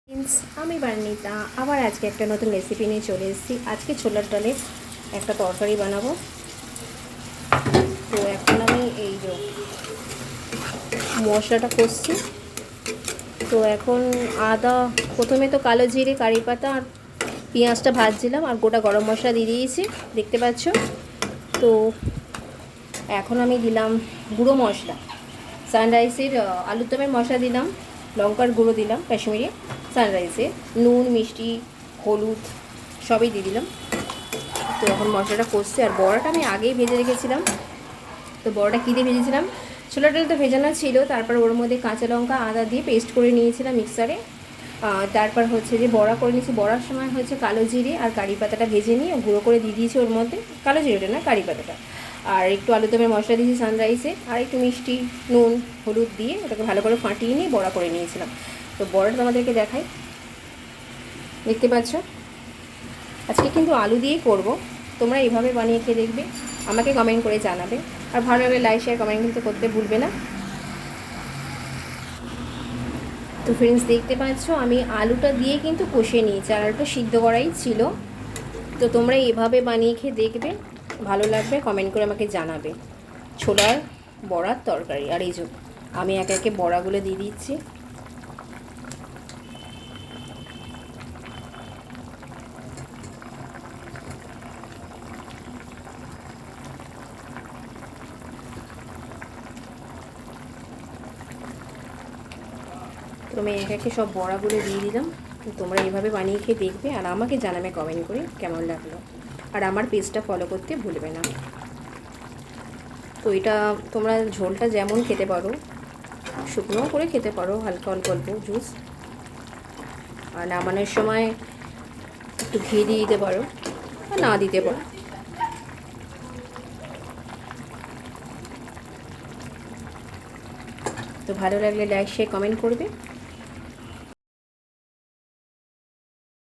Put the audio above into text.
Friends, আমি বার্নিতা আবার আজকে একটা নতুন রেসিপি নিয়ে চলে এসেছি। আজকে ছোলার ডালে একটা তরকারি বানাবো। তো এখন আমি এই যে মশলাটা কষছি। তো এখন আদা, প্রথমে তো কালো জিরে, কারি পাতা আর পেঁয়াজটা ভাজছিলাম, আর গোটা গরম মশলা দিয়ে দিয়েছি, দেখতে পাচ্ছ। তো এখন আমি দিলাম গুঁড়ো মশলা, সানরাইসের আলুর দমের মশলা দিলাম, লঙ্কার গুঁড়ো দিলাম কাশ্মীরি, সানরাইসের নুন, মিষ্টি, হলুদ সবই দিয়ে দিলাম। তো এখন মশলাটা কষছে। আর বড়াটা আমি আগেই ভেজে রেখেছিলাম। তো বড়াটা কী দিয়ে ভেজেছিলাম, ছোলা ডাল তো ভেজানো ছিল, তারপর ওর মধ্যে কাঁচা লঙ্কা আদা দিয়ে পেস্ট করে নিয়েছিলাম মিক্সারে। তারপর হচ্ছে যে বড়া করে নিয়েছি, বড়ার সময় হচ্ছে কালো জিরে আর কারি পাতাটা ভেজে নিয়ে গুঁড়ো করে দিয়ে দিয়েছি ওর মধ্যে, কালো জিরেটা না কারি পাতাটা। আর একটু আলুদমের মশলা দিয়েছি সানরাইসে, আর একটু মিষ্টি, নুন, হলুদ দিয়ে ওটাকে ভালো করে ফাটিয়ে নিয়ে বড়া করে নিয়েছিলাম। তো বড়াটা তোমাদেরকে দেখাই, দেখতে পাচ্ছ। আজকে কিন্তু আলু দিয়েই করব, তোমরা এইভাবে বানিয়ে খেয়ে দেখবে, আমাকে কমেন্ট করে জানাবে। আর ভালো লাগলে লাইক, শেয়ার, কমেন্ট কিন্তু করতে ভুলবে না। তো ফ্রেন্ডস, দেখতে পাচ্ছ আমি আলুটা দিয়ে কিন্তু কষিয়ে নিয়েছি, আর আলুটা সিদ্ধ করাই ছিল। তো তোমরা এভাবে বানিয়ে খেয়ে দেখবে, ভালো লাগবে, কমেন্ট করে আমাকে জানাবে। ছোলার বড়ার তরকারি। আর এই যে আমি একে একে বড়াগুলো দিয়ে দিচ্ছি। তো আমি একে একে সব বড়াগুলো দিয়ে দিলাম। তোমরা এইভাবে বানিয়ে খেয়ে দেখবে, আর আমাকে জানাবে কমেন্ট করে কেমন লাগলো। আর আমার পেজটা ফলো করতে ভুলবে না। তো এটা তোমরা ঝোলটা যেমন খেতে পারো, শুকনোও করে খেতে পারো, হালকা অল্প অল্প জুস। আর নামানোর সময় একটু ঘি দিয়ে দিতে পারো, আর না দিতে পারো। তো ভালো লাগলে লাইক, শেয়ার, কমেন্ট করবে।